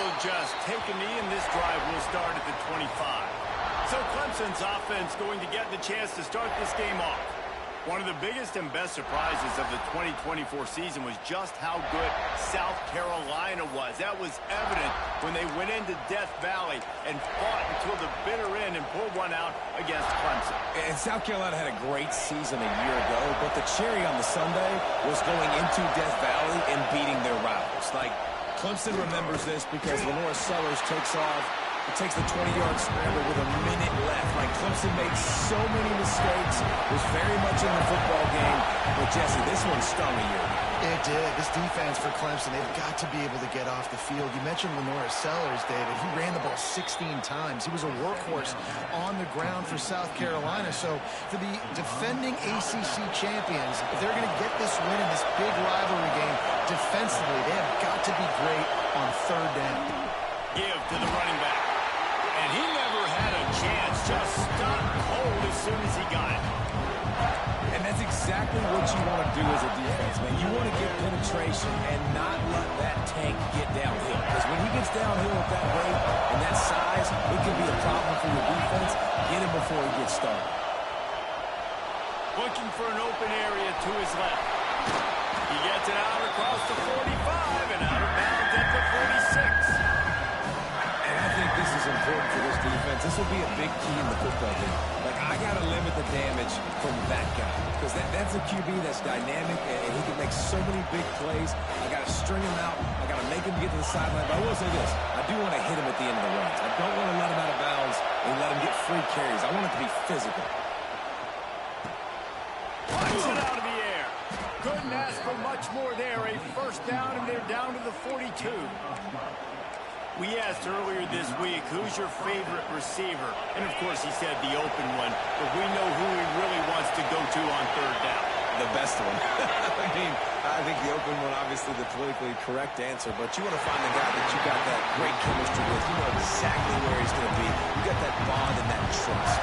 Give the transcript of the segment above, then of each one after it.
will just take a knee, and this drive will start at the 25. So Clemson's offense going to get the chance to start this game off. One of the biggest and best surprises of the 2024 season was just how good South Carolina was. That was evident when they went into Death Valley and fought until the bitter end and pulled one out against Clemson. And South Carolina had a great season a year ago, but the cherry on the sundae was going into Death Valley and beating their rivals. Like, Clemson remembers this because Lenora Sellers takes off. It takes the 20-yard scramble with a minute left. Like, Clemson made so many mistakes. Was very much in the football game. But, Jesse, this one stung a year ago. It did. This defense for Clemson, they've got to be able to get off the field. You mentioned Lenora Sellers, David. He ran the ball 16 times. He was a workhorse on the ground for South Carolina. So for the defending ACC champions, if they're going to get this win in this big rivalry game defensively, they have got to be great on third down. Give to the running back. And he never had a chance. Just stopped cold as soon as he got it. And that's exactly what you want to do as a defense, man. You want to get penetration and not let that tank get downhill. Because when he gets downhill at that rate and that size, it can be a problem for your defense. Get him before he gets started. Looking for an open area to his left. He gets it out across the 45 and out of bounds at the 46. And I think this is important for this defense. This will be a big key in the football game. Like, I got to limit the damage from that guy. Because that's a QB that's dynamic, and he can make so many big plays. I got to string him out. I got to make him get to the sideline. But I will say this. I do want to hit him at the end of the runs. I don't want to let him out of bounds and let him get free carries. I want it to be physical. Punch it out of the air. Couldn't ask for much more there. A first down, and they're down to the 42. We asked earlier this week, who's your favorite receiver? And, of course, he said the open one. But we know who he really wants to go to on third down. The best one. I think the open one, obviously the politically correct answer. But you want to find the guy that you got that great chemistry with. You know exactly where he's going to be. You got that bond and that trust.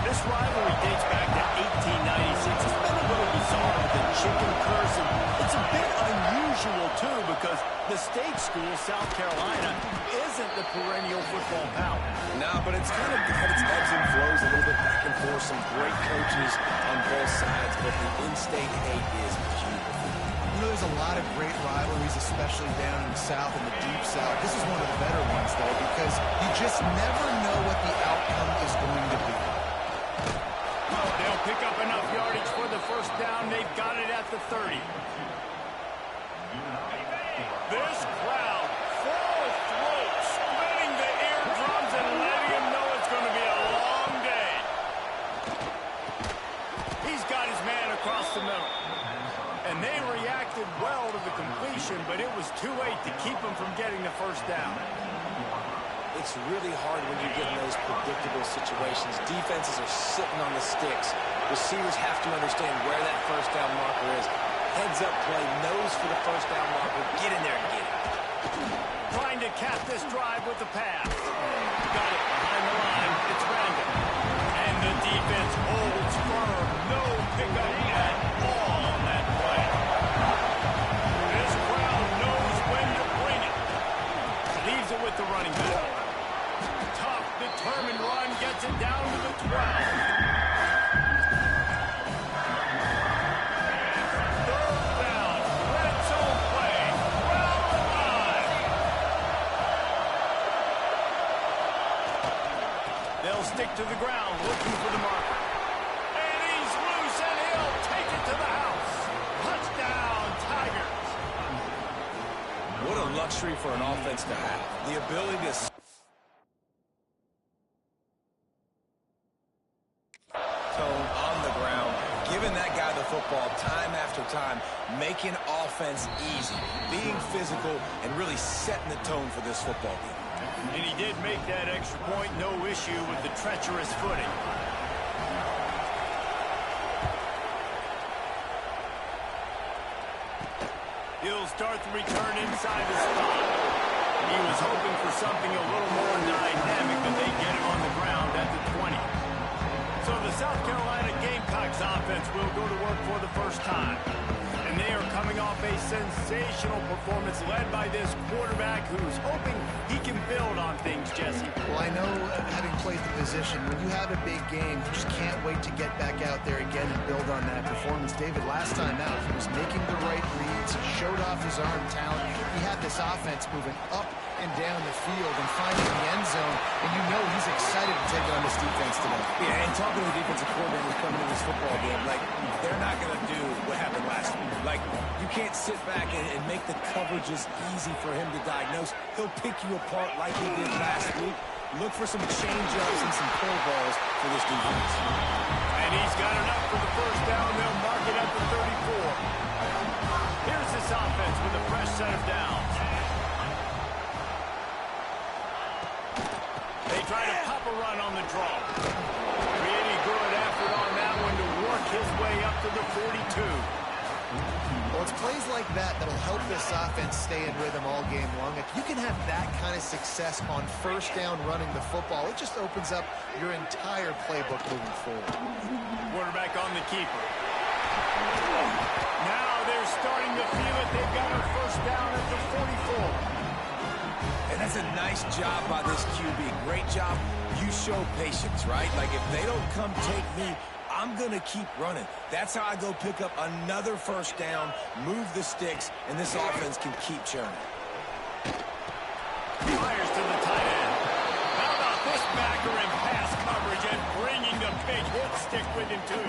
This rivalry dates back to 1896. It's been a little bizarre with the chicken curse. And it's a bit unusual, too, because the state school, South Carolina, isn't the perennial football power. No, but it's kind of got its ebbs and flows, a little bit back and forth, some great coaches on both sides, but the in-state hate is beautiful. You know, there's a lot of great rivalries, especially down in the South and the Deep South. This is one of the better ones, though, because you just never know what the outcome is going to be. They'll pick up enough yardage for the first down. They've got it at the 30. This crowd full throat, splitting the eardrums and letting him know it's going to be a long day. He's got his man across the middle. And they reacted well to the completion, but it was too late to keep him from getting the first down. It's really hard when you get in those predictable situations. Defenses are sitting on the sticks. Receivers have to understand where that first down marker is. Heads up play, nose for the first down marker. Get in there and get it. Trying to cap this drive with the pass. Got it behind the line. It's random. And the defense holds firm. No pickup at all on that play. This crowd knows when to bring it. Leaves it with the running back. Tough, determined run. Gets it down to the 12. Stick to the ground, looking for the marker. And he's loose, and he'll take it to the house. Touchdown, Tigers. What a luxury for an offense to have. The ability to tone on the ground, giving that guy the football time after time, making offense easy, being physical, and really setting the tone for this football game. And he did make that extra point, no issue with the treacherous footing. He'll start the return inside the spot. He was hoping for something a little more dynamic, but they get him on the ground at the 20. So the South Carolina Gamecocks offense will go to work for the first time. And they are coming off a sensational performance led by this quarterback who's hoping he can build on things, Jesse. Well, I know, having played the position, when you have a big game, you just can't wait to get back out there again and build on that performance. David, last time out, he was making the right reads. He showed off his arm talent. He had this offense moving up and down the field and finding the end zone, and you know he's excited to take on this defense today. Yeah, and talking to the defensive coordinator coming in this football game, like, they're not going to do what happened last week. Like, you can't sit back and make the coverages easy for him to diagnose. He'll pick you apart like he did last week. Look for some change-ups and some curveballs for this defense. And he's got enough for the first down. They'll mark it at the 34. Here's this offense with a fresh set of downs. They try to pop a run on the draw. Really good effort on that one to work his way up to the 42. Well, it's plays like that that'll help this offense stay in rhythm all game long. If you can have that kind of success on first down running the football, it just opens up your entire playbook moving forward. Quarterback on the keeper. Now they're starting to feel it. They've got a first down at the 44. And that's a nice job by this QB. Great job. You show patience, right? Like, if they don't come take me, I'm going to keep running. That's how I go pick up another first down, move the sticks, and this offense can keep churning. Fires to the tight end. How about this backer in pass coverage and bringing the big hit stick with him, too?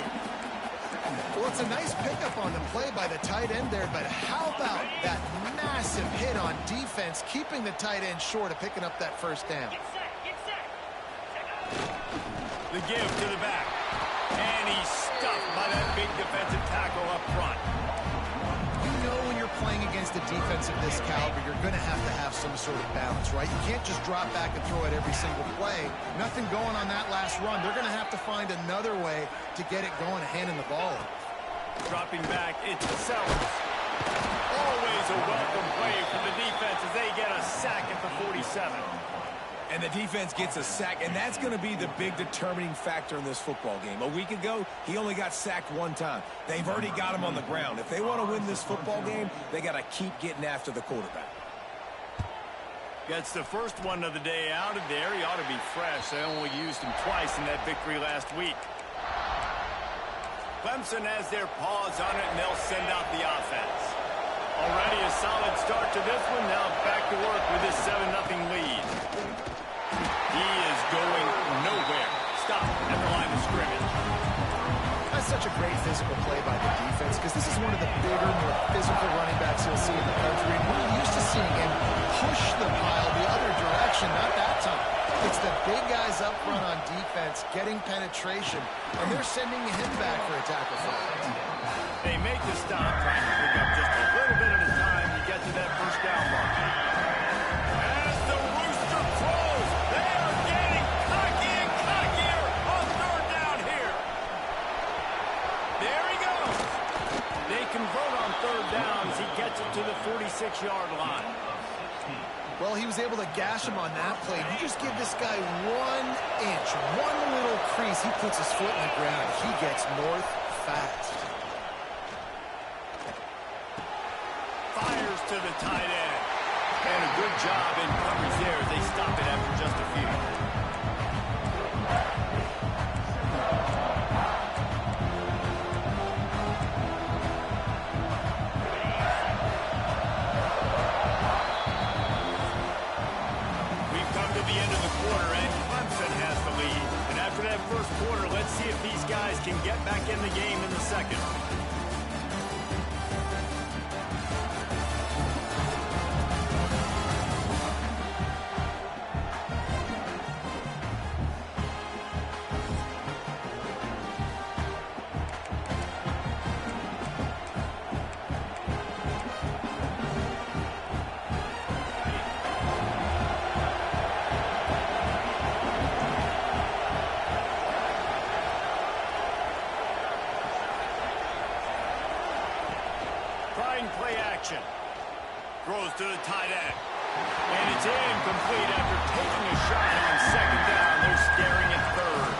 Well, it's a nice pickup on the play by the tight end there, but how about that massive hit on defense, keeping the tight end short of picking up that first down? The give to the back. And he's stuffed by that big defensive tackle up front. You know when you're playing against a defense of this caliber, you're going to have some sort of balance, right? You can't just drop back and throw it every single play. Nothing going on that last run. They're going to have to find another way to get it going, handing the ball off. Dropping back, it's the Sellers. Always a welcome play for the defense as they get a sack at the 47. And the defense gets a sack, and that's going to be the big determining factor in this football game. A week ago, he only got sacked one time. They've already got him on the ground. If they want to win this football game, they got to keep getting after the quarterback. Gets the first one of the day out of there. He ought to be fresh. They only used him twice in that victory last week. Clemson has their paws on it, and they'll send out the offense. Already a solid start to this one. Now back to work with this 7-0 lead. He is going nowhere. Stop at the line of scrimmage. That's such a great physical play by the defense because this is one of the bigger, more physical running backs you'll see in the country. And we're used to seeing him push the pile the other direction, not that time. It's the big guys up front on defense getting penetration, and they're sending him back for a tackle for it. They make the stop, trying to pick up just a little bit at a time to get to that first down mark. As the rooster crows, they are getting cocky and cockier on third down here. There he goes. They convert on third down as he gets it to the 46-yard line. Well, he was able to gash him on that play. You just give this guy 1 inch, one little crease, he puts his foot in the ground. He gets north fast. Fires to the tight end. And a good job in coverage there as they stop it after just a few. We've come to the end of the quarter, and Clemson has the lead. And after that first quarter, let's see if these guys can get back in the game in the second. Play action. Throws to the tight end. And it's incomplete after taking a shot on second down. They're staring at third.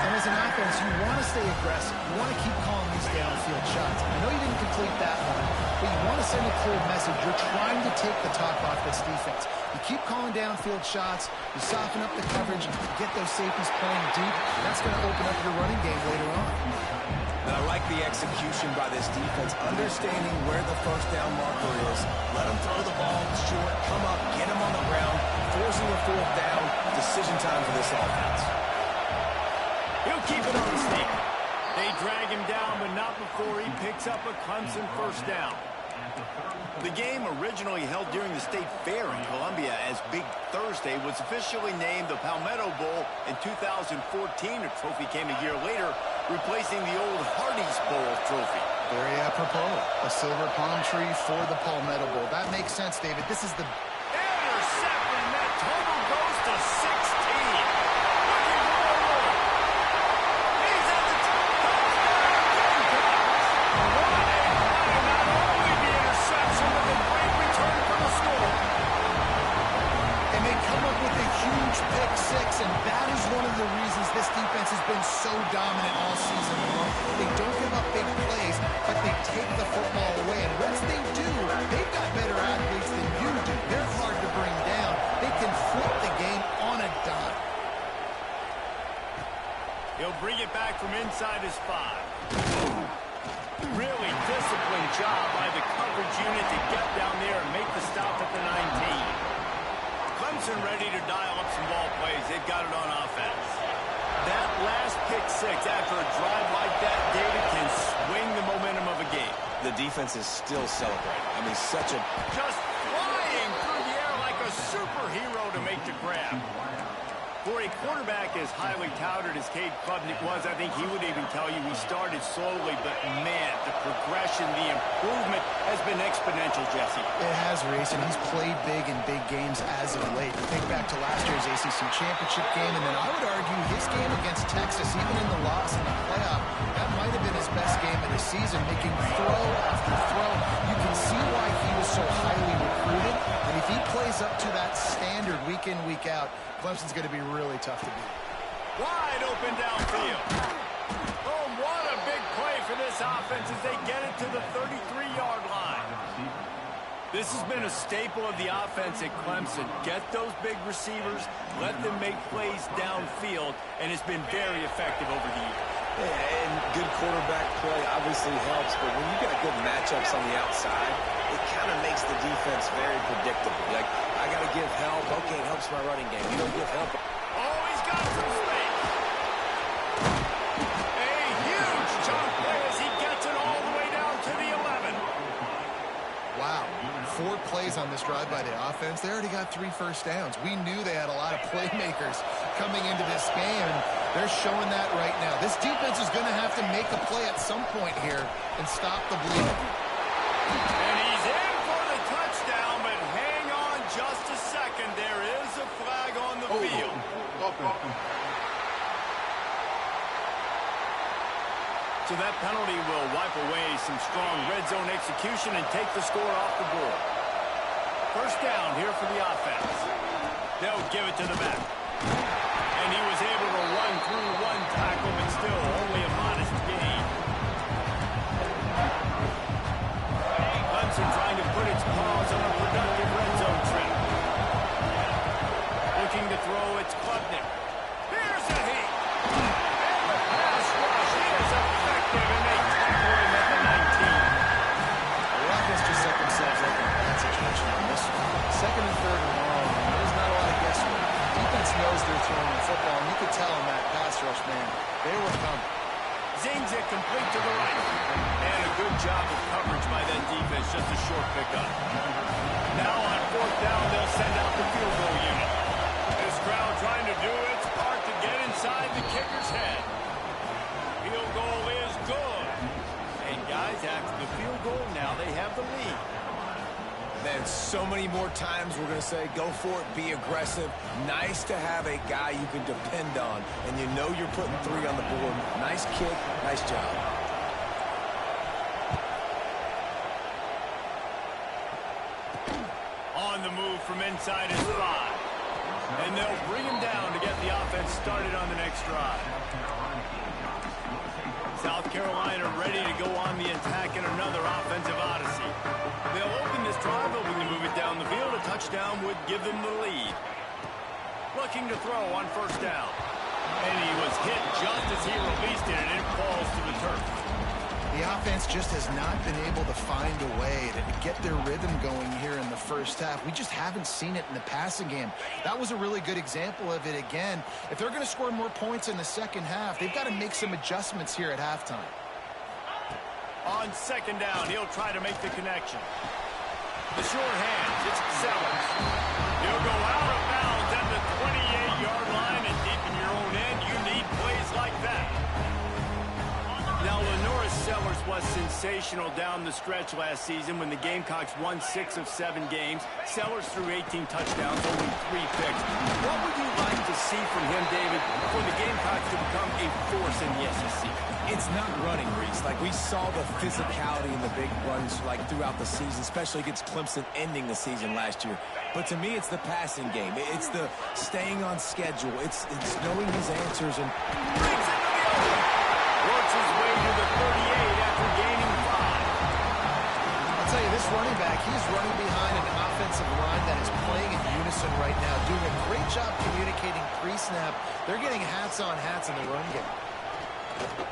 And as an offense, you want to stay aggressive. You want to keep calling these downfield shots. I know you didn't complete that one, but you send a clear message. You're trying to take the top off this defense. You keep calling downfield shots, you soften up the coverage, you get those safeties playing deep. That's going to open up your running game later on. And I like the execution by this defense, understanding where the first down marker is. Let them throw the ball short, come up, get them on the ground, forcing a fourth down. Decision time for this offense. He'll keep it on the sneak. They drag him down, but not before he picks up a Clemson first down. The game, originally held during the State Fair in Columbia as Big Thursday, was officially named the Palmetto Bowl in 2014. A trophy came a year later, replacing the old Hardee's Bowl trophy. Very apropos. A silver palm tree for the Palmetto Bowl. That makes sense, David. This is the... Intercepted, and that total goes to 16. Looking for a roll. He's at the top. What a play. Not only the interception, but the great return for the score. And they come up with a huge pick six, and that is one of the reasons this defense has been so dominant all season long. They don't give up big plays, but they take the football away. And once they do, they've got better athletes than you do. They're hard to bring down. They can flip the game on a dime. He'll bring it back from inside his 5. Really disciplined job by the coverage unit to get down there and make the stop at the 19. Clemson ready to dial up some ball plays. They've got it on offense. That last pick six after a drive like that, David, can swing the momentum of a game. The defense is still celebrating. I mean, such a... Just flying through the air like a superhero to make the grab. For a quarterback as highly touted as Cade Klubnik was, I think he would even tell you he started slowly, but man, the progression, the improvement has been exponential, Jesse. It has, Reese, and he's played big in big games as of late. Think back to last year's ACC championship game, and then I would argue his game against Texas, even in the loss in the playoff, that might have been his best game of the season, making throw after throw. You can see why he was so highly recruited, and if he plays up to that standard week in, week out, Clemson's going to be really tough to beat. Wide open downfield. Oh, what a big play for this offense as they get it to the 33-yard line. This has been a staple of the offense at Clemson. Get those big receivers, let them make plays downfield, and it's been very effective over the years. Yeah, and good quarterback play obviously helps, but when you got good matchups on the outside, it kind of makes the defense very predictable. Like, I got to give help. Okay, it helps my running game. You don't give help. Oh, he's got some space. A huge chunk play as he gets it all the way down to the 11. Wow. 4 plays on this drive by the offense. They already got 3 first downs. We knew they had a lot of playmakers coming into this game, and they're showing that right now. This defense is going to have to make a play at some point here and stop the bleed. And he's in for the touchdown, but hang on just a second. There is a flag on the field. So that penalty will wipe away some strong red zone execution and take the score off the board. First down here for the offense. They'll give it to the back. And he was able to run through 1 tackle, but still only a modest gain. Clemson trying to put its paws on a productive red zone trip. Looking to throw, it's Klubnik. Here's a heat. And the pass rush is effective, and they tackle him at the 19. The offense just set themselves up in a bad situation on this one. Second and third and long, there's not a lot of guesswork. Defense knows they're throwing the football, and you could tell in that pass rush, man, they were coming. Zings it complete to the right. And a good job of coverage by that defense, just a short pickup. Now on 4th down, they'll send out the field goal unit. This crowd trying to do its part to get inside the kicker's head. Field goal is good. And guys, after the field goal, now they have the lead. Man, so many more times we're going to say, go for it, be aggressive. Nice to have a guy you can depend on, and you know you're putting 3 on the board. Nice kick, nice job. On the move from inside his 5. And they'll bring him down to get the offense started on the next drive. South Carolina ready to go on the attack in another offensive odyssey. They'll would give them the lead. Looking to throw on first down. And he was hit just as he released it, and it falls to the turf. The offense just has not been able to find a way to get their rhythm going here in the first half. We just haven't seen it in the passing game. That was a really good example of it again. If they're going to score more points in the second half, they've got to make some adjustments here at halftime. On second down, he'll try to make the connection. The short hands, it's Sellers. He'll go out of bounds at the 28-yard line, and deep in your own end, you need plays like that. Now, Lenoris Sellers was sensational down the stretch last season when the Gamecocks won 6 of 7 games. Sellers threw 18 touchdowns, only 3 picks. What would you like to see from him, David, for the Gamecocks to become a force in the SEC? It's not running, Reese. Like, we saw the physicality in the big runs, like, throughout the season, especially against Clemson ending the season last year. But to me, it's the passing game. It's the staying on schedule. It's knowing his answers and Breaks into the open. Works his way to the 38 after gaining 5. I'll tell you, this running back, he's running behind an offensive line that is playing in unison right now, doing a great job communicating pre-snap. They're getting hats on hats in the run game.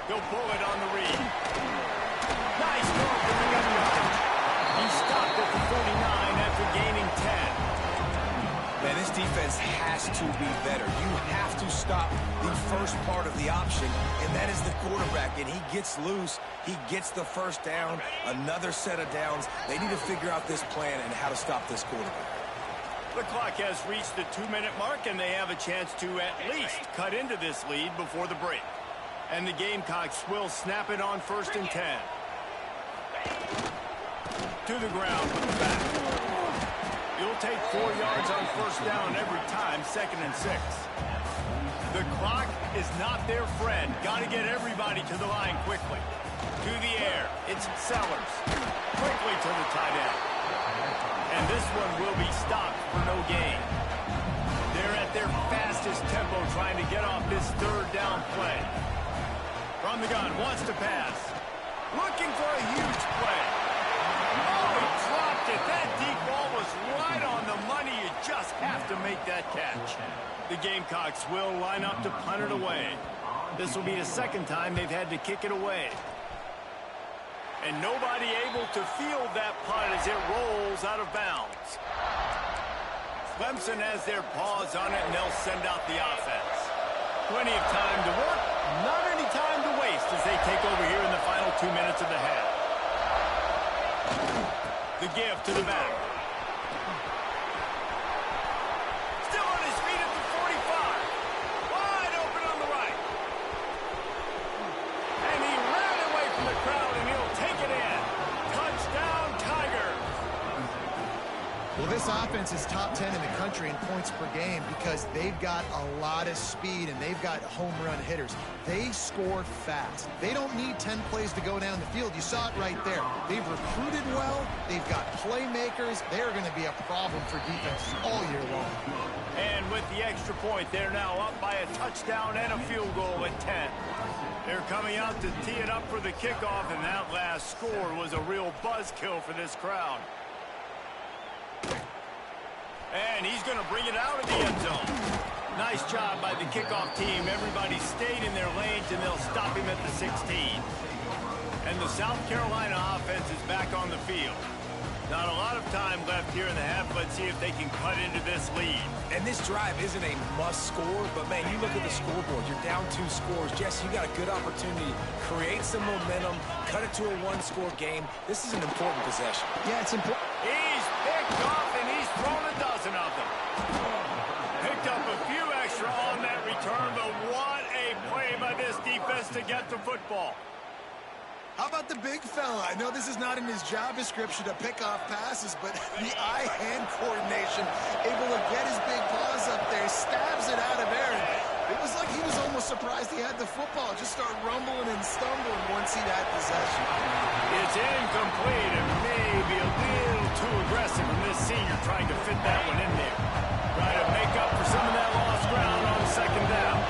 He'll pull it on the read. Nice throw for the yardage. He stopped at the 49 after gaining 10. man, this defense has to be better. You have to stop the first part of the option, and that is the quarterback. And he gets loose. He gets the first down, another set of downs. They need to figure out this plan and how to stop this quarterback. The clock has reached the 2-minute mark, and they have a chance to at least cut into this lead before the break. And the Gamecocks will snap it on 1st and 10. To the ground with the back. You'll take 4 yards on first down every time, 2nd and 6. The clock is not their friend. Got to get everybody to the line quickly. To the air, it's Sellers. Quickly to the tight end. And this one will be stopped for no gain. They're at their fastest tempo trying to get off this 3rd down play. From the gun, wants to pass. Looking for a huge play. Oh, he dropped it. That deep ball was right on the money. You just have to make that catch. The Gamecocks will line up to punt it away. This will be the 2nd time they've had to kick it away. And nobody able to field that punt as it rolls out of bounds. Clemson has their paws on it, and they'll send out the offense. Plenty of time to work, not any time to waste as they take over here in the final 2 minutes of the half. The give to the back. Still on his feet at the 45. Wide open on the right. And he ran away from the crowd, and he'll take it in. Touchdown, Tigers. Well, this offense is top 10 in the country in points per game because they've got a lot of speed and they've got home run hitters. They score fast. They don't need 10 plays to go down the field. You saw it right there. They've recruited well. They've got playmakers. They're going to be a problem for defenses all year long. And with the extra point, they're now up by a touchdown and a field goal at 10. They're coming out to tee it up for the kickoff, and that last score was a real buzzkill for this crowd. And he's going to bring it out of the end zone. Nice job by the kickoff team. Everybody stayed in their lanes, and they'll stop him at the 16. And the South Carolina offense is back on the field. Not a lot of time left here in the half. Let's see if they can cut into this lead. And this drive isn't a must score, but, man, you look at the scoreboard. You're down 2 scores. Jesse, you got a good opportunity. Create some momentum. Cut it to a 1-score game. This is an important possession. Yeah, it's important. He's picked off, and he's thrown a dozen of them. Picked up a few extra on that return, but what a play by this defense to get the football. How about the big fella? I know this is not in his job description to pick off passes, but the eye-hand coordination, able to get his big paws up there, stabs it out of air. It was like he was almost surprised he had the football. Just start rumbling and stumbling once he had possession. It's incomplete and maybe a little too aggressive from this senior trying to fit that one in there. Trying to make up for some of that lost ground on 2nd down.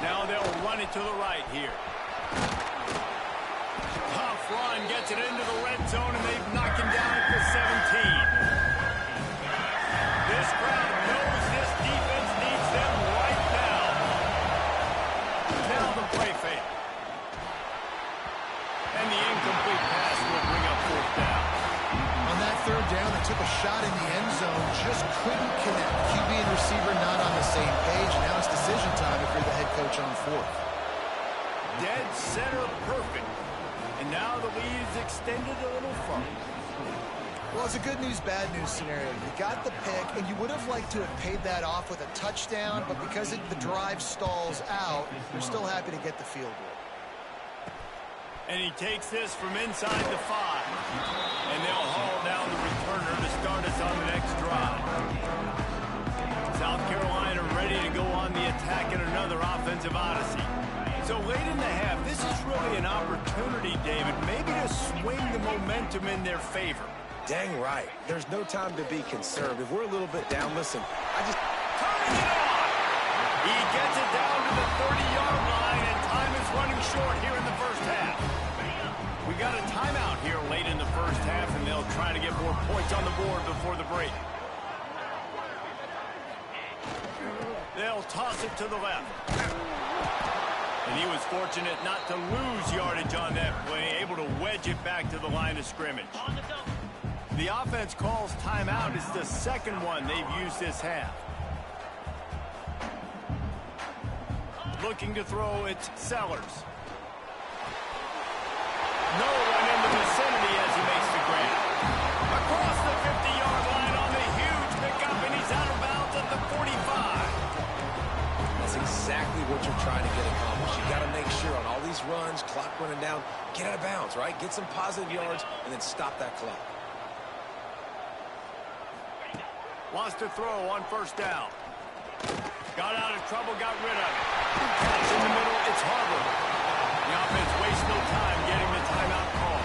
Now they'll run it to the right here. Tough run gets Gets it into the red zone, and they've knocked him down at the 17. This crowd knows this defense needs them right now. Now the play fake. And the incomplete pass will bring up fourth down. On that third down, they took a shot in the end zone, just couldn't connect. QB and receiver not on the same page. Now it's decision time if you're the head coach on fourth. Dead center perfect. And now the lead is extended a little further. Well, it's a good news, bad news scenario. You got the pick, and you would have liked to have paid that off with a touchdown, but because the drive stalls out, you're still happy to get the field goal. And he takes this from inside the 5. And they'll haul down the returner to start us on the next drive. South Carolina ready to go on the attack in another offensive odyssey. So late in the half, this is really an opportunity, David, maybe to swing the momentum in their favor. Dang right. There's no time to be concerned. If we're a little bit down, listen, Turning it on! He gets it down to the 30-yard line, and time is running short here in the first half. We got a timeout here late in the first half, and they'll try to get more points on the board before the break. They'll toss it to the left. And he was fortunate not to lose yardage on that play, able to wedge it back to the line of scrimmage. The offense calls timeout. It's the second one they've used this half. Looking to throw, it's Sellers. No one in the vicinity as he makes the grab. Across the 50-yard line on the huge pickup, and he's out of bounds at the 45. that's exactly what you're trying to get accomplished. You got to make sure on all these runs, clock running down, get out of bounds, right? Get some positive yards, and then stop that clock. Wants to throw on first down. Got out of trouble, got rid of it. Catch in the middle, it's Harvard. The offense wastes no time getting the timeout call.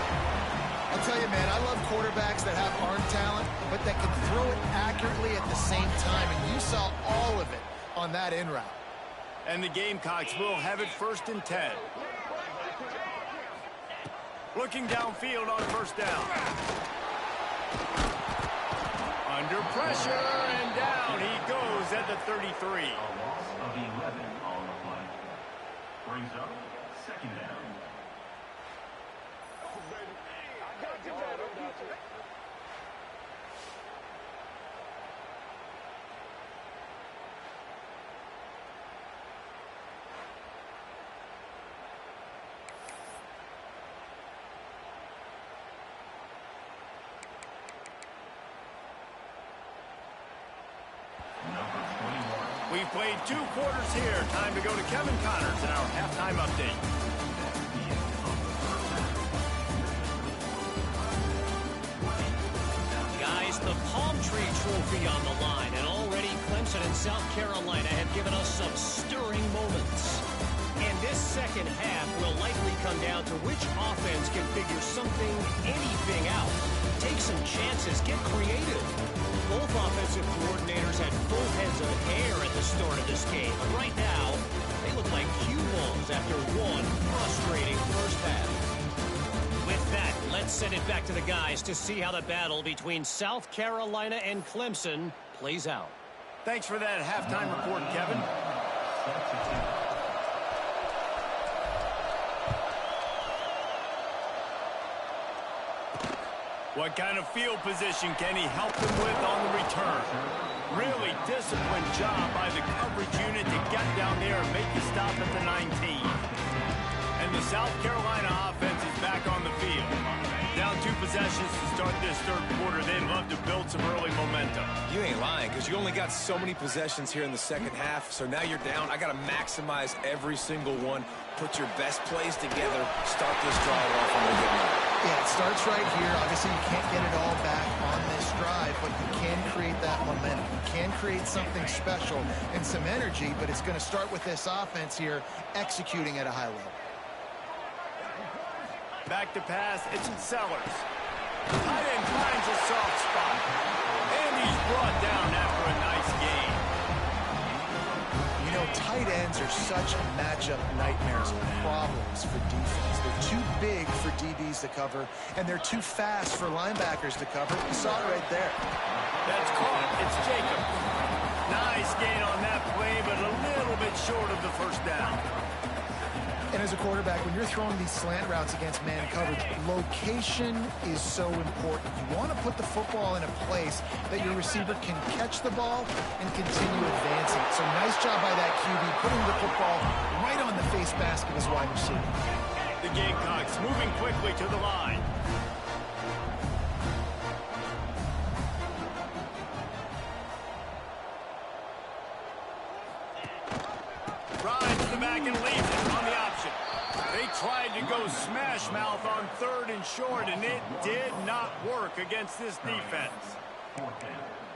I'll tell you, man, I love quarterbacks that have arm talent, but that can throw it accurately at the same time, and you saw all of it on that in route. And the Gamecocks will have it 1st and 10. Looking downfield on first down. Under pressure, and down he goes at the 33. A loss of 11 on the play. Brings up second down. We've played 2 quarters here. Time to go to Kevin Connors in our halftime update. Guys, the Palm Tree Trophy on the line, and already Clemson and South Carolina have given us some stirring moments. And this second half will likely come down to which offense can figure something, anything out. Take some chances, get creative. Both offensive coordinators had full heads of hair at the start of this game. But right now, they look like cue balls after one frustrating first half. With that, let's send it back to the guys to see how the battle between South Carolina and Clemson plays out. Thanks for that halftime report, Kevin. What kind of field position can he help them with on the return? Really disciplined job by the coverage unit to get down there and make you stop at the 19. And the South Carolina offense is back on the field. Down 2 possessions to start this third quarter. They'd love to build some early momentum. You ain't lying, because you only got so many possessions here in the second half, so now you're down. I got to maximize every single one. Put your best plays together. Start this drive off on a good note. Yeah, it starts right here. Obviously, you can't get it all back on this drive, but you can create that momentum. You can create something special and some energy, but it's going to start with this offense here executing at a high level. Back to pass, it's Sellers. Tight end finds a soft spot. And he's brought down after a nice game. You know, tight ends are such matchup nightmares and problems for defense. They're too big for DBs to cover, and they're too fast for linebackers to cover. You saw it right there. That's caught. It's Jacob. Nice gain on that play, but a little bit short of the first down. And as a quarterback, when you're throwing these slant routes against man coverage, location is so important. You want to put the football in a place that your receiver can catch the ball and continue advancing. So nice job by that QB, putting the football right on the face mask of his wide receiver. The Gamecocks moving quickly to the line. Drives to the back and leaves it on the option. They tried to go smash mouth on 3rd and short, and it did not work against this defense.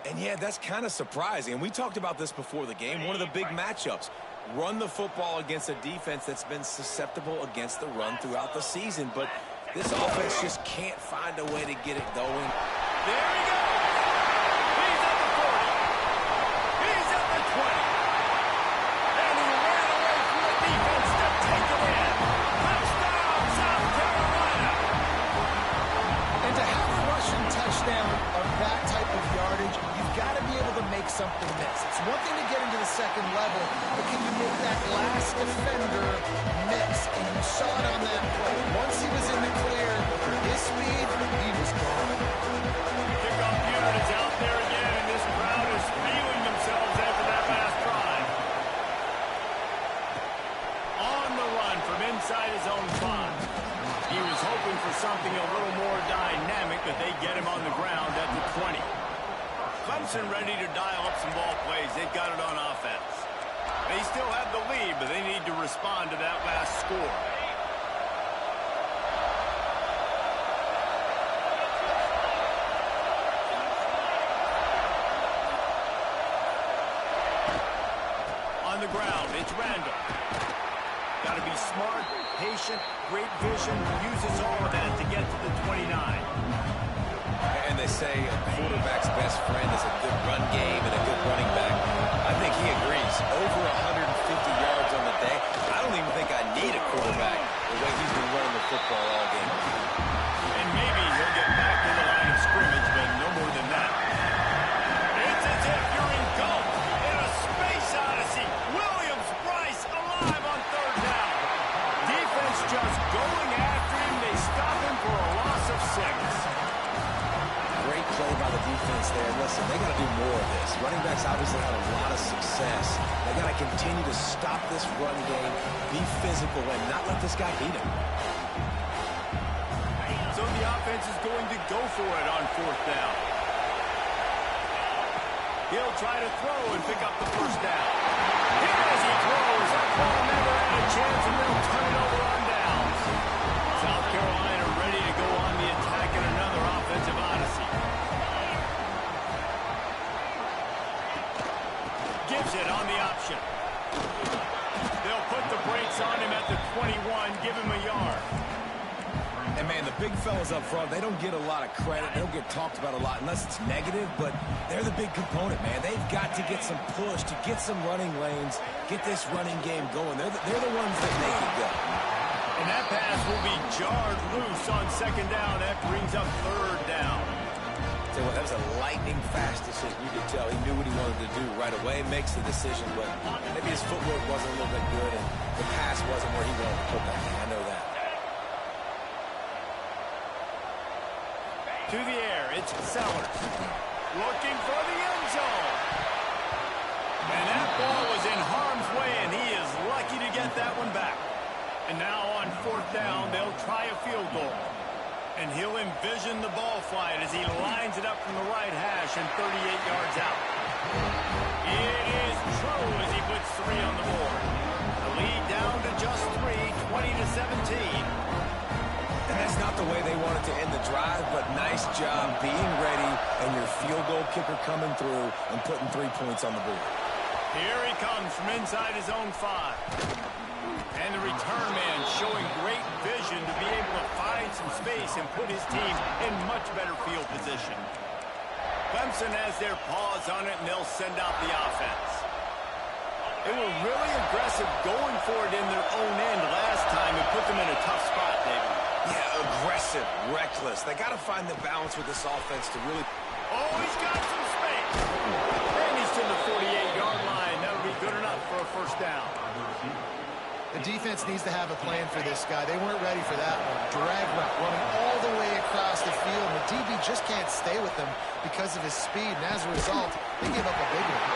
And yeah, that's kind of surprising. And we talked about this before the game. One of the big matchups. Run the football against a defense that's been susceptible against the run throughout the season. But this offense just can't find a way to get it going. There he goes. He's at the 40. He's at the 20. And he ran away from the defense to take it in. Touchdown, South Carolina. And to have a rushing touchdown of that type of yardage, you've got to be able to make something miss. It's one thing to get into the second level, but can you make that last defender miss? And you saw it on that play. Once he was in the clear, his speed, he was gone. Kickoff unit is out there again, and this crowd is feeling themselves after that last drive. On the run from inside his own 5. He was hoping for something a little more dynamic, but they get him on the ground at the 20. Clemson ready to dial up some ball plays. They've got it on offense. They still have the lead, but they need to respond to that last score. On the ground, it's Randall. Got to be smart, patient, great vision, uses all of that to get to the 29. And they say a quarterback's best friend is a good run game and a good running back. I think he agrees. Over 150 yards on the day. I don't even think I need a quarterback the way he's been running the football all game. And maybe he'll get back to the line of scrimmage, but no more than that. It's as if you're engulfed in a space odyssey. Williams-Brice alive on 3rd down. Defense just going after him. They stop him for a loss of 6. Great play by the defense there. Listen, they got to do more of this. Running backs obviously had a lot of success. They got to continue to stop this run game, be physical, and not let this guy beat him. So the offense is going to go for it on 4th down. He'll try to throw and pick up the first down. Here as he throws, that ball never had a chance, and they'll turn it over on downs. South Carolina ready to go on the attack in another offensive odyssey. Gives it on the option. They'll put the brakes on him at the 21, give him a yard. And, man, the big fellas up front, they don't get a lot of credit. They don't get talked about a lot unless it's negative, but they're the big component, man. They've got to get some push, to get some running lanes, get this running game going. They're the ones that make it go. And that pass will be jarred loose on 2nd down. That brings up 3rd down. So that was a lightning-fast decision. You could tell he knew what he wanted to do right away, makes the decision, but maybe his footwork wasn't a little bit good, and the pass wasn't where he wanted to put that thing. I know that. To the air, it's Sellers. Looking for the end zone. And that ball was in harm's way, and he is lucky to get that one back. And now on 4th down, they'll try a field goal. And he'll envision the ball flight as he lines it up from the right hash and 38 yards out. It is true as he puts 3 on the board. The lead down to just 3, 20-17. And that's not the way they wanted to end the drive, but nice job being ready and your field goal kicker coming through and putting 3 points on the board. Here he comes from inside his own 5. And the return man showing great vision to be able to find some space and put his team in much better field position. Clemson has their paws on it, and they'll send out the offense. They were really aggressive going for it in their own end last time and put them in a tough spot, David. Yeah, aggressive, reckless. They got to find the balance with this offense to really... Oh, he's got some space. And he's to the 48-yard line. That'll be good enough for a first down. The defense needs to have a plan for this guy. They weren't ready for that one. Drag route running all the way across the field. And the DB just can't stay with them because of his speed. And as a result, they give up a big one.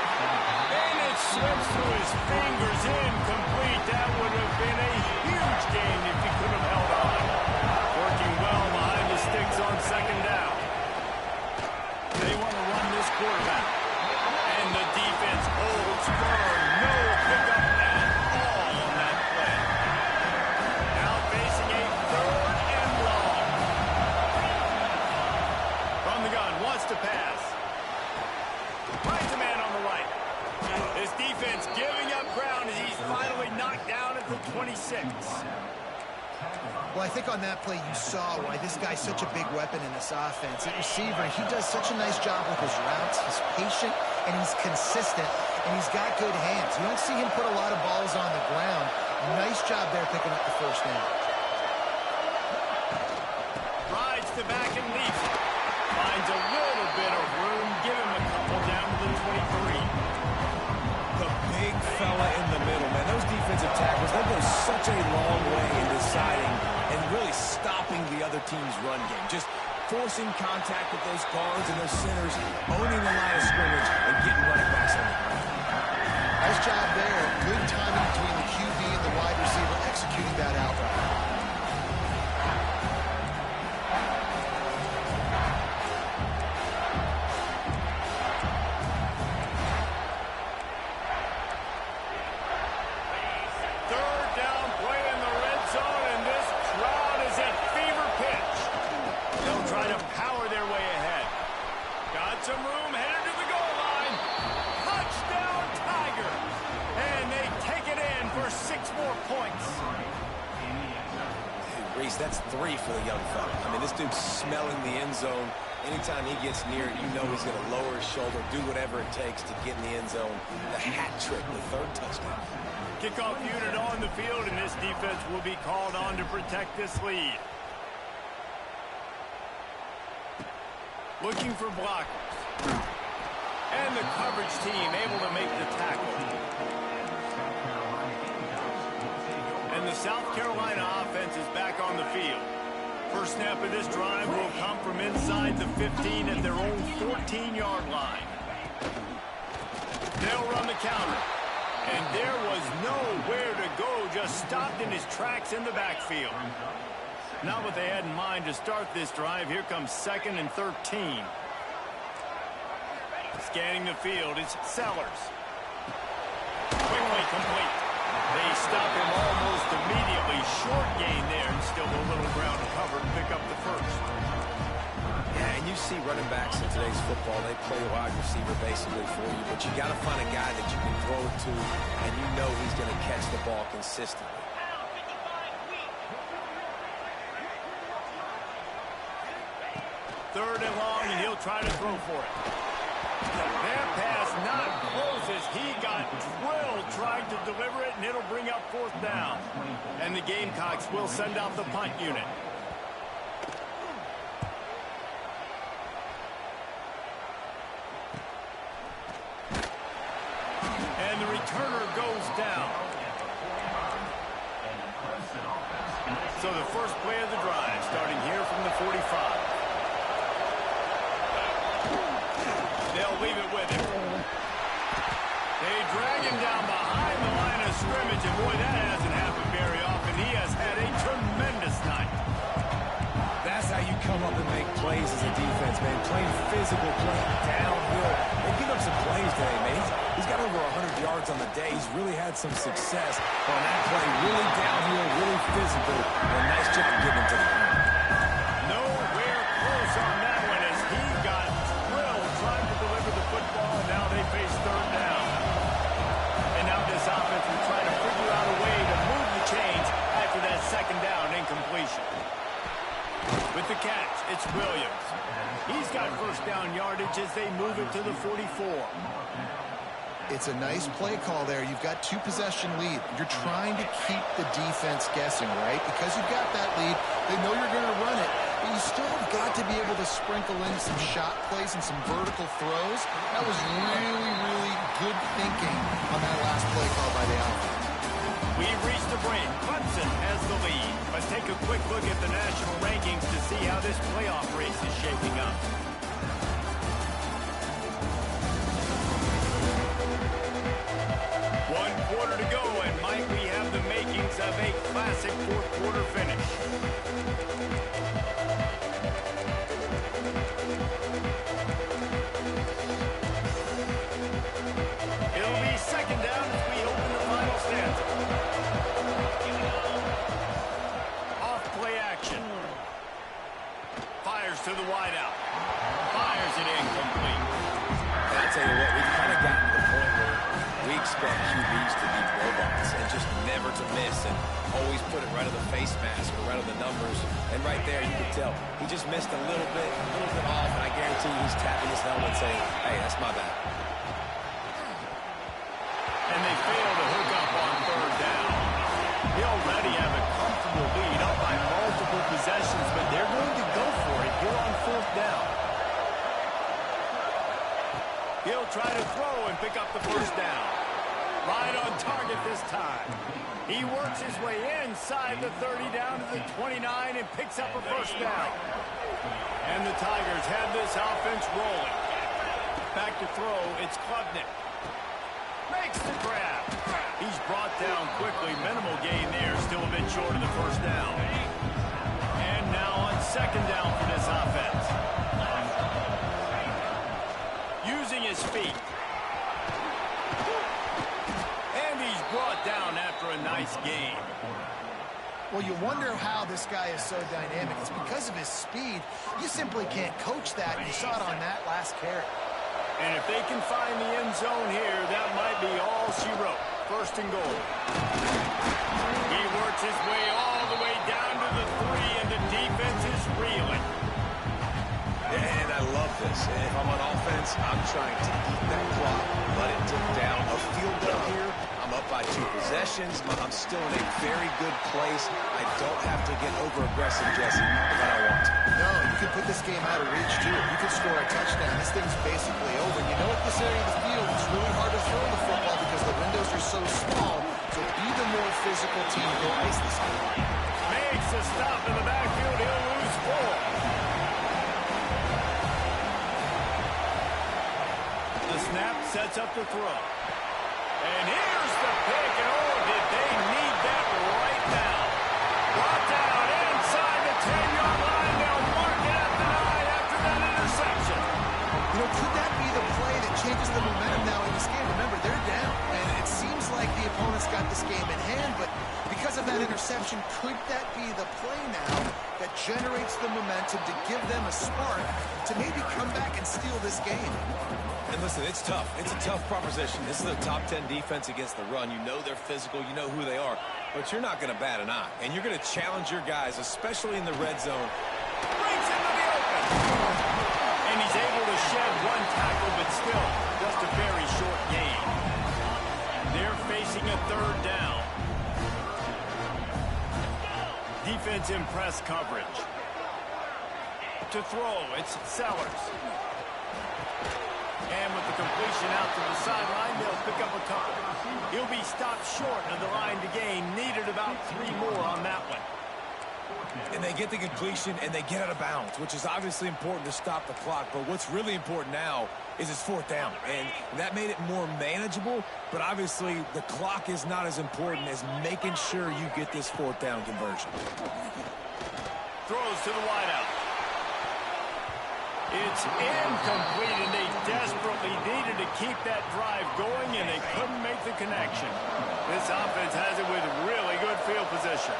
And it slips through his fingers, incomplete. That would have been a huge gain if he could have held on. Working well behind the sticks on second down. They want to run this quarterback. And the defense holds firm. No pickup at all on that play. Now facing a third and long. From the gun, wants to pass. Finds a man on the right. This defense giving up ground as he's finally knocked down at the 26. Well, I think on that play you saw why this guy's such a big weapon in this offense. At receiver, he does such a nice job with his routes. He's patient, and he's consistent, and he's got good hands. You don't see him put a lot of balls on the ground. Nice job there picking up the first down. Rides to back and leaps. Finds a little bit of room. Give him a couple down to the 23. The big fella in the middle, man. Those defensive tackles, they go such a long way in deciding and really stopping the other team's run game. Just forcing contact with those guards and those centers, owning the line of scrimmage, and getting running backs on the ground. Nice job there. Good timing between the QB and the wide receiver executing that out route. Third down play in the red zone, and this crowd is at fever pitch. They'll try to power their way ahead. Got some room, headed to the goal line. Touchdown, Tiger. And they take it in for 6 more points. Hey, Reese, that's 3 for the young fella. I mean, this dude's smelling the end zone. Anytime he gets near it, you know he's going to lower his shoulder, do whatever it takes to get in the end zone. The hat trick, the 3rd touchdown. Kickoff unit on the field, and this defense will be called on to protect this lead. Looking for blockers. And the coverage team able to make the tackle. And the South Carolina offense is back on the field. First snap of this drive will come from inside the 15 at their own 14-yard line. They'll run the counter. And there was nowhere to go, just stopped in his tracks in the backfield. Not what they had in mind to start this drive. Here comes 2nd and 13. Scanning the field, it's Sellers. Quickly complete. They stop him almost immediately. Short gain there, and still a little ground to cover to pick up the first. Yeah, and you see running backs in today's football, they play wide receiver basically for you, but you got to find a guy that you can throw it to, and you know he's going to catch the ball consistently. Third and long, and he'll try to throw for it. That pass not close as he got drilled trying to deliver it, and it'll bring up 4th down. And the Gamecocks will send out the punt unit. And the returner goes down. So the first play of the drive, starting here from the 45. They'll leave it with him. They drag him down behind the line of scrimmage, and boy, that hasn't happened very often. He has had a tremendous night. That's how you come up and make plays as a defense, man. Playing physical, playing downhill. They give up some plays today, man. He's got over 100 yards on the day. He's really had some success on that play. Really downhill, really physical. And a nice job getting him to the ground. Nowhere close on that one as he got drilled trying to deliver the football, and now they face 3rd down. And now this offense will try to figure out a way to move the chains after that 2nd down incompletion. With the catch, it's Williams. He's got first down yardage as they move it to the 44. It's a nice play call there. You've got 2-possession lead. You're trying to keep the defense guessing, right? Because you've got that lead, they know you're going to run it. But you still have got to be able to sprinkle in some shot plays and some vertical throws. That was really, really good thinking on that last play call by the offense. We've reached the break. Clemson has the lead. Let's take a quick look at the national rankings to see how this playoff race is shaping up. One quarter to go, and might we have the makings of a classic fourth-quarter finish. It'll be second down as we open the final stanza. Off play action. Fires to the wideout. Fires it incomplete. I'll tell you what, we've kind of gotten to the point where we expect QBs to be robots and just never to miss and always put it right on the face mask or right on the numbers. And right there, you can tell he just missed a little bit off, and I guarantee you he's tapping his helmet saying, hey, that's my bad. And they fail to hook up on third down. They already have a comfortable lead up by multiple possessions, but they're going to go for it here on fourth down. He'll try to throw and pick up the first down. Right on target this time. He works his way inside the 30 down to the 29 and picks up a first down. And the Tigers have this offense rolling. Back to throw, it's Klubnik. Makes the grab. He's brought down quickly. Minimal gain there, still a bit short of the first down. And now on second down for this offense. Using his feet. And he's brought down after a nice gain. Well, you wonder how this guy is so dynamic. It's because of his speed. You simply can't coach that. You saw it on that last carry. And if they can find the end zone here, that might be all she wrote. First and goal. He works his way all the way down to the 3, and the defense is reeling. And I love this. If I'm on offense, I'm trying to eat that clock, let it tick down. A field goal here, I'm up by 2 possessions. I'm still in a very good place. I don't have to get over-aggressive, Jesse, if I don't want to. No, you could put this game out of reach, too. You could score a touchdown. This thing's basically over. You know, at this area of the field, it's really hard to throw the football because the windows are so small. So be the more physical team. Go ice this game. Makes a stop in the backfield. He'll lose 4. The snap sets up the throw. And here's the pick. And oh, did they need that right now. Brought down inside the 10-yard line. They'll mark it at the 9 after that interception. You know, could that be the play that changes the momentum now in this game? Remember, they're down. And it seems like the opponent's got this game in hand. But because of that interception, could that be the play now that generates the momentum to give them a spark to maybe come back and steal this game? And listen, it's tough. It's a tough proposition. This is a top 10 defense against the run. You know they're physical. You know who they are. But you're not going to bat an eye. And you're going to challenge your guys, especially in the red zone. Brings him to the open. And he's able to shed 1 tackle, but still just a very short gain. They're facing a third down. Defense in press coverage. To throw, it's Sellers. And with the completion out to the sideline, they'll pick up a couple. He'll be stopped short of the line to gain. Needed about 3 more on that one. And they get the completion, and they get out of bounds, which is obviously important to stop the clock. But what's really important now is it's 4th down. And that made it more manageable. But obviously, the clock is not as important as making sure you get this 4th down conversion. Throws to the wideout. It's incomplete, and they desperately needed to keep that drive going, and they couldn't make the connection. This offense has it with really good field position.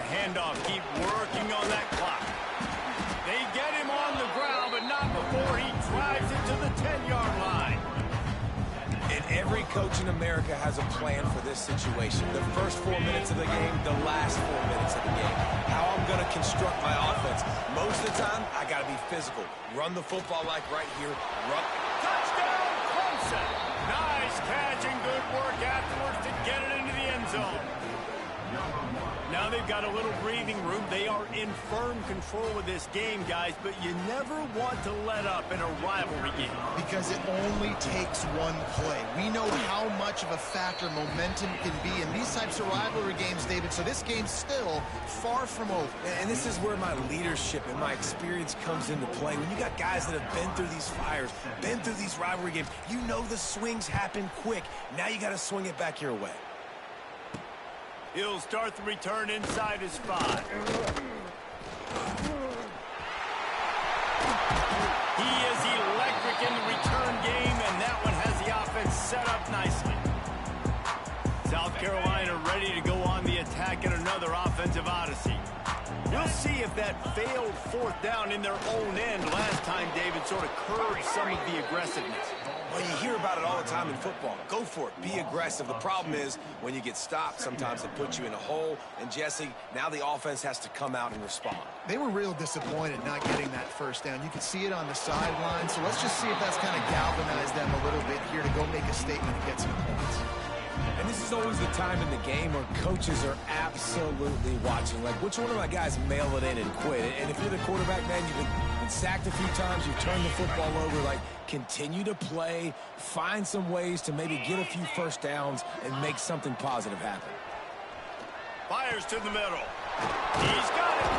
The handoff, keep working on that clock. They get him on the ground, but not before he drives it to the 10-yard line. And every coach in America has a plan for this situation. The first 4 minutes of the game, the last 4 minutes of the game. How I'm going to construct my offense. Most of the time, I got to be physical. Run the football like right here. Run. Touchdown! Wilson. Nice catch and good work afterwards to get it into the end zone. Now they've got a little breathing room. They are in firm control of this game, guys, but you never want to let up in a rivalry game. Because it only takes one play. We know how much of a factor momentum can be in these types of rivalry games, David, so this game's still far from over. And this is where my leadership and my experience comes into play. When you got guys that have been through these fires, been through these rivalry games, you know the swings happen quick. Now you got to swing it back your way. He'll start the return inside his 5. He is electric in the return game, and that one has the offense set up nicely. South Carolina ready to go on the attack in another offensive odyssey. We'll see if that failed 4th down in their own end last time, David, sort of curbed some of the aggressiveness. Well, you hear about it all the time in football. Go for it. Be aggressive. The problem is when you get stopped, sometimes it puts you in a hole. And, Jesse, now the offense has to come out and respond. They were real disappointed not getting that 1st down. You can see it on the sideline. So let's just see if that's kind of galvanized them a little bit here to go make a statement and get some points. And this is always the time in the game where coaches are absolutely watching. Like, which one of my guys mail it in and quit? And if you're the quarterback, man, you've been sacked a few times, you've turned the football over, like, continue to play, find some ways to maybe get a few 1st downs and make something positive happen. Fires to the middle. He's got it.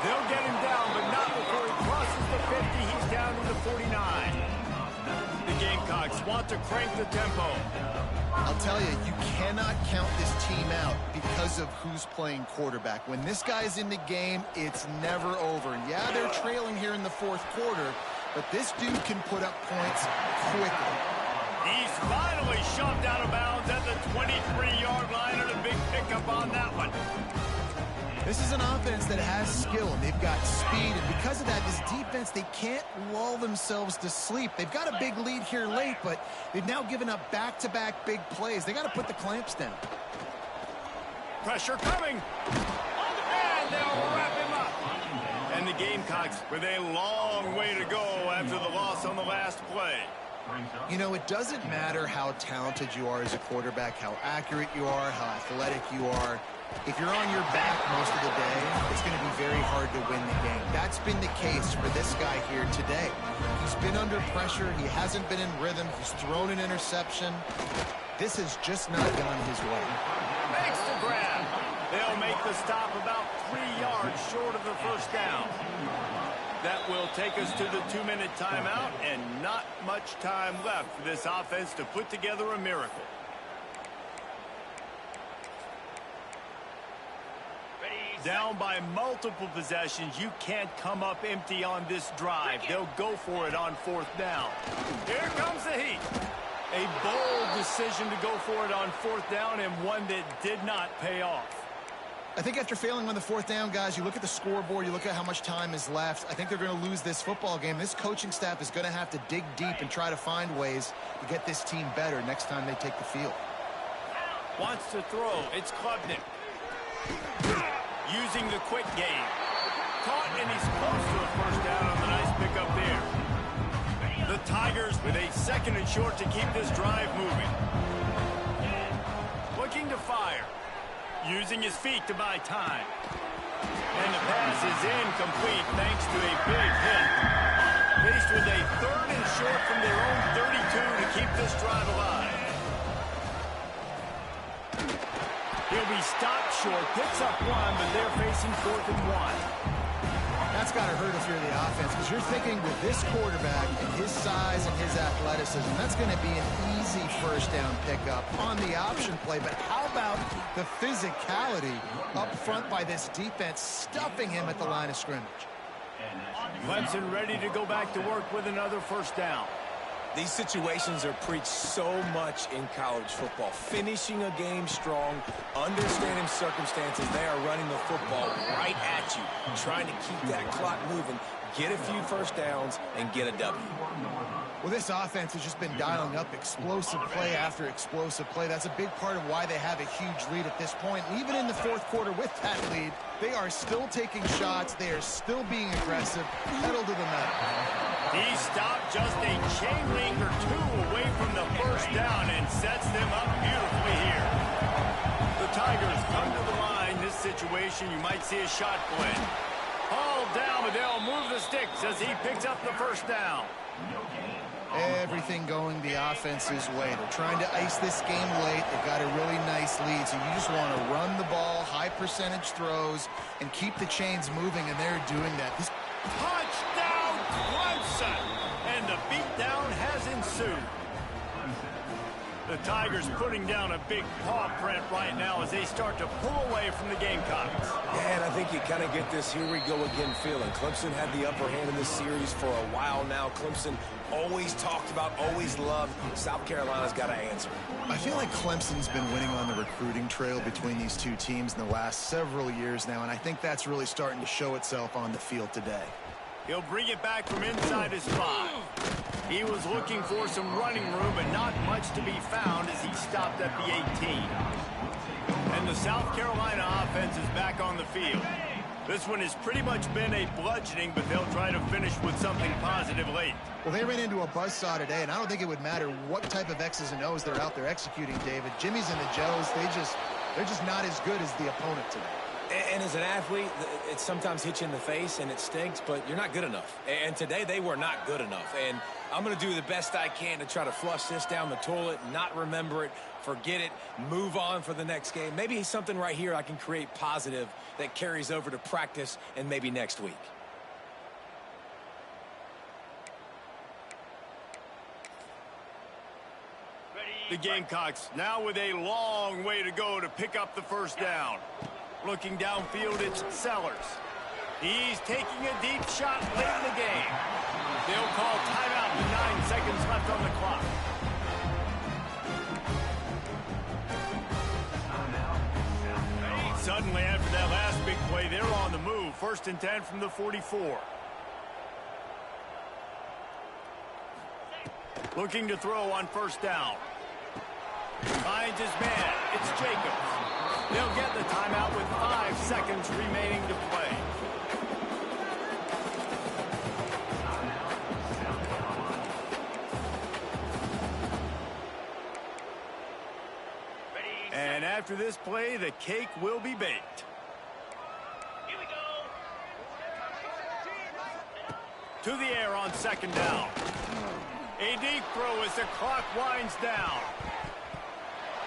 They'll get him down, but not before he crosses the 50. He's down to the 49. The Gamecocks want to crank the tempo. I'll tell you, you cannot count this team out because of who's playing quarterback. When this guy's in the game, it's never over. And yeah, they're trailing here in the 4th quarter, but this dude can put up points quickly. He's finally shoved out of bounds at the 23-yard line, and a big pickup on that one. This is an offense that has skill, and they've got speed, and because of that, this defense, they can't lull themselves to sleep. They've got a big lead here late, but they've now given up back-to-back big plays. They got to put the clamps down. Pressure coming. And they'll wrap him up. And the Gamecocks with a long way to go after the loss on the last play. You know, it doesn't matter how talented you are as a quarterback, how accurate you are, how athletic you are. If you're on your back most of the day, it's going to be very hard to win the game. That's been the case for this guy here today. He's been under pressure. He hasn't been in rhythm. He's thrown an interception. This has just not gone his way. Makes the grab. They'll make the stop about 3 yards short of the 1st down. That will take us to the 2-minute timeout, and not much time left for this offense to put together a miracle. Down by multiple possessions, you can't come up empty on this drive. They'll go for it on 4th down. Here comes the heat. A bold decision to go for it on 4th down, and one that did not pay off. I think after failing on the 4th down, guys, you look at the scoreboard, you look at how much time is left. I think they're going to lose this football game. This coaching staff is going to have to dig deep and try to find ways to get this team better next time they take the field. Wants to throw. It's Klubnik. Using the quick game. Caught, and he's close to a 1st down on the nice pickup there. The Tigers with a 2nd and short to keep this drive moving. Looking to fire. Using his feet to buy time. And the pass is incomplete thanks to a big hit. Faced with a 3rd and short from their own 32 to keep this drive alive. He'll be stopped short, picks up 1, but they're facing 4th and 1. That's got to hurt if you're the offense, because you're thinking with this quarterback and his size and his athleticism, that's going to be an easy 1st down pickup on the option play. But how about the physicality up front by this defense, stuffing him at the line of scrimmage? Clemson ready to go back to work with another 1st down. These situations are preached so much in college football. Finishing a game strong, understanding circumstances. They are running the football right at you, trying to keep that clock moving, get a few first downs, and get a W. Well, this offense has just been dialing up explosive play after explosive play. That's a big part of why they have a huge lead at this point. And even in the fourth quarter with that lead, they are still taking shots. They are still being aggressive, pedal to the metal. He stopped just a chain link or two away from the first down and sets them up beautifully here. The Tigers come to the line. This situation, you might see a shot blend. Hauled down, but they'll move the sticks as he picks up the first down. Everything going the offense's way. They're trying to ice this game late. They've got a really nice lead, so you just want to run the ball, high percentage throws, and keep the chains moving, and they're doing that. This Touchdown, Clemson! And the beatdown has ensued. The Tigers putting down a big paw print right now as they start to pull away from the Gamecocks. Yeah, and I think you kind of get this here we go again feeling. Clemson had the upper hand in this series for a while now. Clemson always talked about, always loved. South Carolina's got to answer. I feel like Clemson's been winning on the recruiting trail between these two teams in the last several years now, and I think that's really starting to show itself on the field today. He'll bring it back from inside his 5. He was looking for some running room, but not much to be found as he stopped at the 18. And the South Carolina offense is back on the field. This one has pretty much been a bludgeoning, but they'll try to finish with something positive late. Well, they ran into a buzzsaw today, and I don't think it would matter what type of X's and O's they're out there executing, David. Jimmy's and the Joes, they're just not as good as the opponent today. And as an athlete, it sometimes hits you in the face and it stinks, but you're not good enough. And today they were not good enough. And I'm going to do the best I can to try to flush this down the toilet, not remember it, forget it, move on for the next game. Maybe something right here I can create positive that carries over to practice and maybe next week. The Gamecocks now with a long way to go to pick up the first down. Looking downfield, it's Sellers. He's taking a deep shot late in the game. They'll call timeout with 9 seconds left on the clock. Suddenly, after that last big play, they're on the move. 1st and 10 from the 44. Looking to throw on first down. Finds his man. It's Jacobs. They'll get the timeout with 5 seconds remaining to play. And after this play, the cake will be baked. Here we go. To the air on 2nd down. A deep throw as the clock winds down.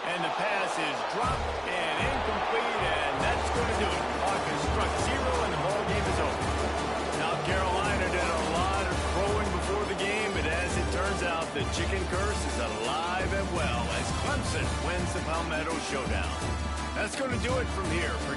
And the pass is dropped and incomplete, and that's going to do it. Clock has struck 0, and the ball game is over. South Carolina did a lot of throwing before the game, but as it turns out, the chicken curse is alive and well as Clemson wins the Palmetto Showdown. That's going to do it from here for